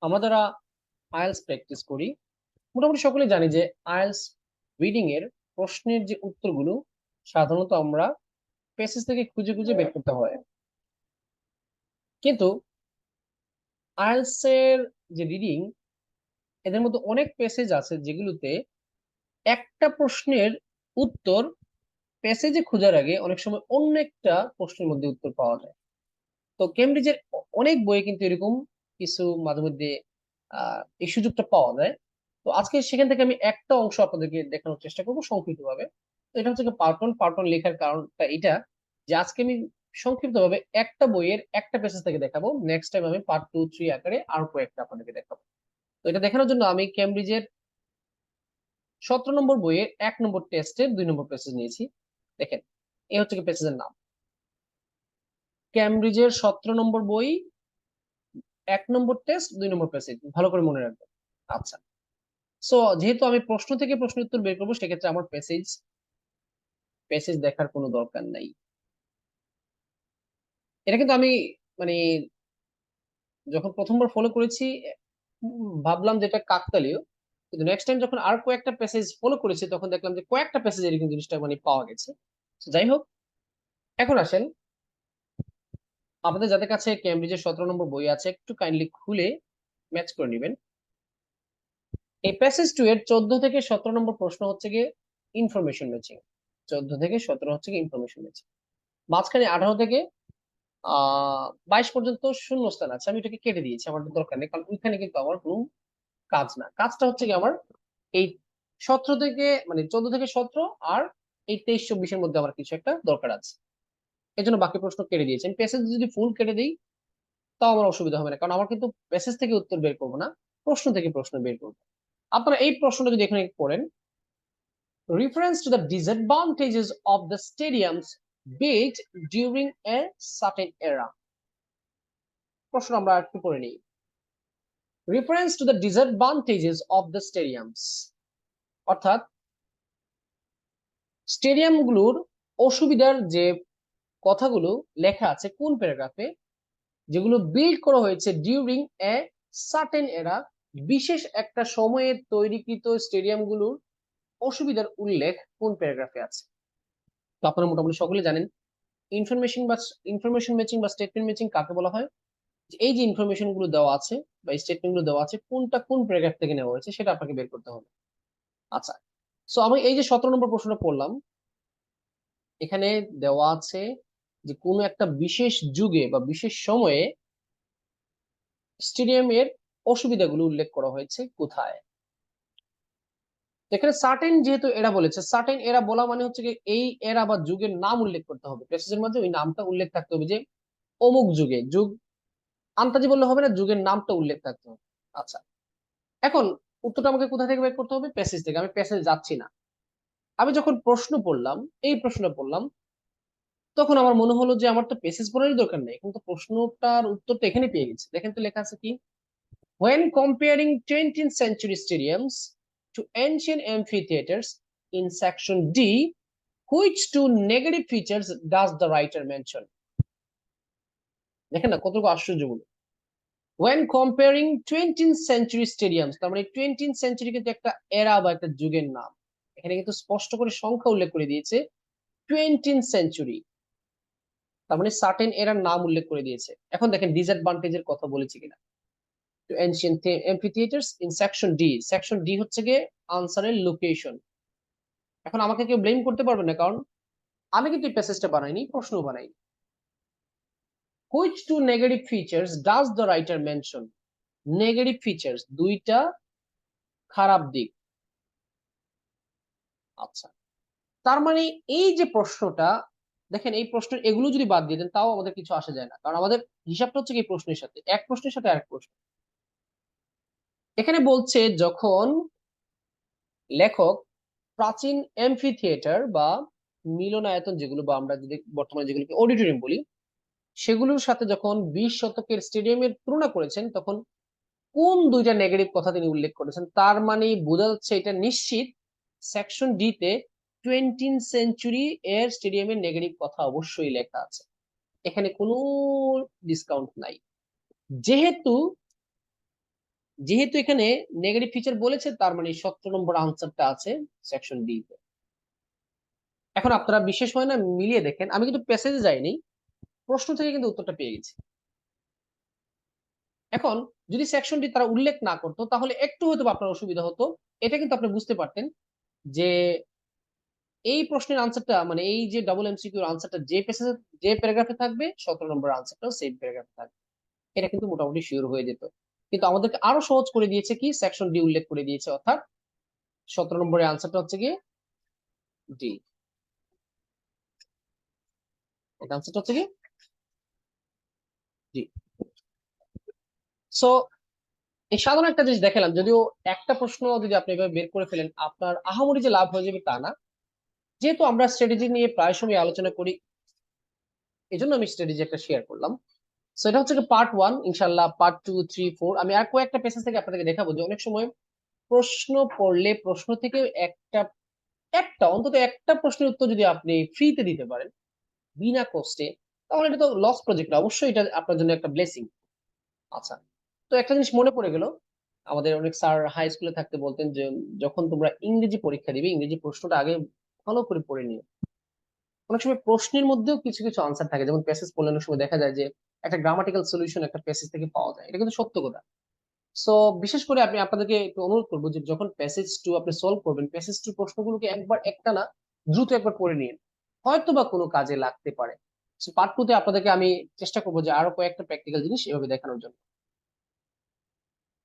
আমরা যারা IELTS practice করি মোটামুটি সকলে জানি যে আইএলটিএস রিডিং এর প্রশ্নের যে উত্তরগুলো সাধারণত আমরা প্যাসেজ থেকে খুঁজে খুঁজে বের করতে হয়। কিন্তু আইএলটিএস এর যে রিডিং এদের মধ্যে অনেক প্যাসেজ আছে যেগুলোতে একটা প্রশ্নের উত্তর প্যাসেজে খোঁজার আগে অনেক সময় অন্য একটা প্রশ্নের মধ্যে উত্তর পাওয়া যায়। তো কেমব্রিজের অনেক বইয়ে কিন্তু এরকম কিছু মাঝে মধ্যে এই সুযোগটা পাওয়া যায়। তো আজকে সেখান থেকে আমি একটা অংশ আপনাদেরকে দেখানোর চেষ্টা করবো সংক্ষিপ্ত ভাবে। তো এটা হচ্ছে পার্টন লেখার কারণটা এটা যে আজকে আমি সংক্ষিপ্ত ভাবে একটা বইয়ের একটা পেজ থেকে দেখাবো, নেক্সট টাইম আমি পার্ট 2, 3 আকারে আর কয়েকটা আপনাদেরকে দেখাবো। তো এটা দেখানোর জন্য আমি কেমব্রিজের 17 নম্বর বইয়ের 1 নম্বর টেস্টের 2 নম্বর পেজ নিয়েছি। দেখেন, এই হচ্ছে কি পেজের নাম, কেমব্রিজের 17 নম্বর বই, 1 নম্বর টেস্ট, 2 নম্বর প্যাসেজ, ভালো করে মনে রাখবেন। আচ্ছা, সো যেহেতু আমি প্রশ্ন থেকে প্রশ্ন উত্তর বের করবো সেক্ষেত্রে আমার প্যাসেজ প্যাসেজ দেখার কোনো দরকার নাই। এটা কিন্তু আমি মানে যখন প্রথমবার ফলো করেছি ভাবলাম যে এটা কাকতালীয়, কিন্তু নেক্সট টাইম যখন আর কয়েকটা প্যাসেজ ফলো করেছি তখন দেখলাম যে কয়েকটা প্যাসেজ এরকম জিনিসটা পাওয়া গেছে। তো যাই হোক, এখন আসেন, আপনাদের যাদের কাছে কেমব্রিজের 17 নম্বর বই আছে একটু কাইন্ডলি খুলে ম্যাচ করে নেবেন। এই প্যাসেজ 2 এর 14 থেকে 17 নম্বর প্রশ্ন হচ্ছে গিয়ে ইনফরমেশন ম্যাচিং। 14 থেকে 17 হচ্ছে গিয়ে ইনফরমেশন ম্যাচিং। মাঝখানে 18 থেকে 22 পর্যন্ত শূন্যস্থান আছে, আমি এটাকে কেটে দিয়েছি, আমার দরকার নেই, কারণ ওইখানে কিন্তু আমার কোনো কাজ না। কাজটা হচ্ছে কি আমার এই 17 থেকে 14 থেকে 17 আর এই 23, 24-এর মধ্যে আমার কিছু একটা দরকার আছে, এই জন্য বাকি প্রশ্ন কেটে দিয়েছি। আমি প্যাসেজ যদি ফুল কেটে দিই তাও আমার অসুবিধা হবে না, কারণ আমার কিন্তু প্যাসেজ থেকে উত্তর বের করবো না, প্রশ্ন থেকে প্রশ্ন বের করবো। আপনারা এই প্রশ্নটা যদি এখানে পড়েন, reference to the disadvantages of the stadiums built during a certain era. প্রশ্ন আমরা একটু পড়ে নিই। reference to the disadvantages of the stadiums, অর্থাৎ স্টেডিয়ামগুলোর অসুবিধার যে কথাগুলো লেখা আছে কোন প্যারাগ্রাফে, যেগুলো বিল্ড করা হয়েছে ডিউরিং এ সার্টেন এরা, বিশেষ একটা সময়ে তৈরিকৃত স্টেডিয়ামগুলোর অসুবিধার উল্লেখ কোন প্যারাগ্রাফে আছে। তো আপনারা মোটামুটি সকলে জানেন ইনফরমেশন বা ইনফরমেশন ম্যাচিং বা স্টেটমেন্ট ম্যাচিং কাকে বলা হয়। যে এই যে ইনফরমেশন গুলো দেওয়া আছে বা স্টেটমেন্ট গুলো দেওয়া আছে কোনটা কোন প্যারাগ্রাফ থেকে নেওয়া হয়েছে সেটা আপনাকে বের করতে হবে। আচ্ছা, সো আমি এই যে 17 নম্বর প্রশ্নটা পড়লাম, এখানে দেওয়া আছে যে কোন একটা বিশেষ যুগে বা বিশেষ সময়ে স্টেডিয়ামের অসুবিধাগুলো উল্লেখ করা হয়েছে কোথায়। এখানে সার্টেন যেহেতু এরা বলেছে, সার্টেন এরা বলা মানে হচ্ছে কি এই এরা বা যুগের নাম উল্লেখ করতে হবে, প্যাসেজের মধ্যে ওই নামটা উল্লেখ থাকতে হবে যে অমুক যুগে, যুগ আন্তাজি বললে হবে না, যুগের নামটা উল্লেখ থাকতে হবে। আচ্ছা, এখন উত্তরটা আমাকে কোথা থেকে বের করতে হবে? প্যাসেজ থেকে। আমি প্যাসেজ যাচ্ছি না, আমি যখন প্রশ্ন পড়লাম, এই প্রশ্নটা পড়লাম, তখন আমার মনে হলো যে আমার তো প্যাসেজ পড়ারই দরকার নেই, কিন্তু প্রশ্নটার উত্তরটা এখানে পেয়ে গেছি। দেখেন তো লেখা আছে কি, when comparing 20th century stadiums to ancient amphitheaters in section D, which two negative features does the writer mention? দেখেন না কতটুকু আশ্চর্যজনক। when comparing 20th century stadiums, তার মানে 20th century কিন্তু একটা এরা বা একটা যুগের নাম, এখানে কিন্তু স্পষ্ট করে সংখ্যা উল্লেখ করে দিয়েছে 20th century, তার মানে সার্টেন এরার নাম উল্লেখ করে দিয়েছে। এখন দেখেন ডিসঅ্যাডভান্টেজের কথা বলেছে কিনা। to ancient amphitheaters in section D, section D হচ্ছে গিয়ে আনসারের লোকেশন। এখন আমাকে কেউ ব্লেম করতে পারবে না, কারণ আমি কিন্তু এই প্যাসেজটা বানাইনি, প্রশ্ন বানাইনি। which two negative features does the writer mention? Negative features, দুইটা খারাপ দিক। আচ্ছা, তার মানে এই যে প্রশ্নটা, দেখেন এই প্রশ্ন এগুলো যদি বাদ দিয়ে দেন তাও আমাদের কিছু আসে যায় না, কারণ আমাদের হিসাবটা হচ্ছে কি প্রশ্নের সাথে, এক প্রশ্নের সাথে আরেক প্রশ্ন। এখানে বলছে যখন লেখক প্রাচীন এমফি থিয়েটার বা মিলনায়তন, যেগুলো বা আমরা যদি বর্তমানে যেগুলোকে অডিটোরিয়াম বলি, সেগুলোর সাথে যখন 20 শতকের স্টেডিয়ামের তুলনা করেছেন তখন কোন দুইটা নেগেটিভ কথা তিনি উল্লেখ করেছেন, তার মানে বোঝা যাচ্ছে এটা নিশ্চিত সেকশন ডি তে 20th সেঞ্চুরি এর স্টেডিয়ামের নেগেটিভ কথা অবশ্যই লেখা আছে, এখানে কোনো ডিসকাউন্ট নাই। যেহেতু যেহেতু এখানে নেগেটিভ ফিচার বলেছে, তার মানে 17 নম্বর আনসারটা আছে সেকশন ডি তে। এখন আপনারা বিশেষ হয় না, মিলিয়ে দেখেন, আমি কিন্তু প্যাসেজে যাইনি, প্রশ্ন থেকে কিন্তু উত্তরটা পেয়ে গেছি। এখন যদি সেকশন ডি তারা উল্লেখ না করতো, তাহলে একটু হয়তো আপনার অসুবিধা হতো। এটা কিন্তু আপনি বুঝতে পারতেন যে এই প্রশ্নের আনসারটা, মানে এই যে ডাবল এমসিকিউর আনসারটা যে পেসেজে, যে প্যারাগ্রাফে থাকবে, 17 নম্বর আনসারটাও সেম প্যারাগ্রাফে থাকবে। এটা কিন্তু মোটামুটি শিওর হয়ে যেত। কিন্তু আমাদেরকে আরো সহজ করে দিয়েছে কি, সেকশন ডি উল্লেখ করে দিয়েছে, অর্থাৎ 17 নম্বরের আনসারটা হচ্ছে কি ডি। এটা আনসারটা হচ্ছে কি ডি। সো এই সাধারণ একটা জিনিস দেখালাম, যদিও একটা প্রশ্ন যদি আপনি এভাবে বের করে ফেলেন, আপনার আহামরি যে লাভ হয়ে যাবে তা না। যেহেতু আমরা স্ট্র্যাটেজি নিয়ে প্রায় সময় আলোচনা করি, এই জন্য আমি স্ট্র্যাটেজি একটা শেয়ার করলাম। সো এটা হচ্ছে পার্ট ওয়ান। ইনশাল্লাহ পার্ট টু, থ্রি, ফোর আমি আর কয়েকটা পেসেজ থেকে আপনাদেরকে দেখাবো যে অনেক সময় প্রশ্ন পড়লে প্রশ্ন থেকে একটা একটা অন্তত একটা প্রশ্নের উত্তর যদি আপনি ফ্রিতে দিতে পারেন বিনা কষ্টে, তাহলে এটা তো লস প্রজেক্ট, অবশ্যই এটা আপনার জন্য একটা ব্লেসিং। আচ্ছা, তো একটা জিনিস মনে পড়ে গেল, আমাদের অনেক স্যার হাই স্কুলে থাকতে বলতেন যে যখন তোমরা ইংরেজি পরীক্ষা দিবে, ইংরেজি প্রশ্নটা আগে ভালো করে পড়ে নিও। অনেক সময় প্রশ্নের মধ্যেও কিছু কিছু আনসার থাকে, যেমন প্যাসেজ পড়লে অনেক সময় দেখা যায় যে একটা গ্রামাটিক্যাল সলিউশন একটা প্যাসেজ থেকে পাওয়া যায়, এটা কিন্তু সত্য কথা। সো বিশেষ করে আমি আপনাদেরকে একটু অনুরোধ করবো যে যখন প্যাসেজ টু আপনি সলভ করবেন, প্যাসেজ টু প্রশ্নগুলোকে একবার একটা না, দ্রুত একবার পড়ে নিন, হয়তো বা কোনো কাজে লাগতে পারে। পার্ট টু তে আপনাদেরকে আমি চেষ্টা করবো যে আরো কয়েকটা প্র্যাকটিক্যাল জিনিস এভাবে দেখানোর জন্য।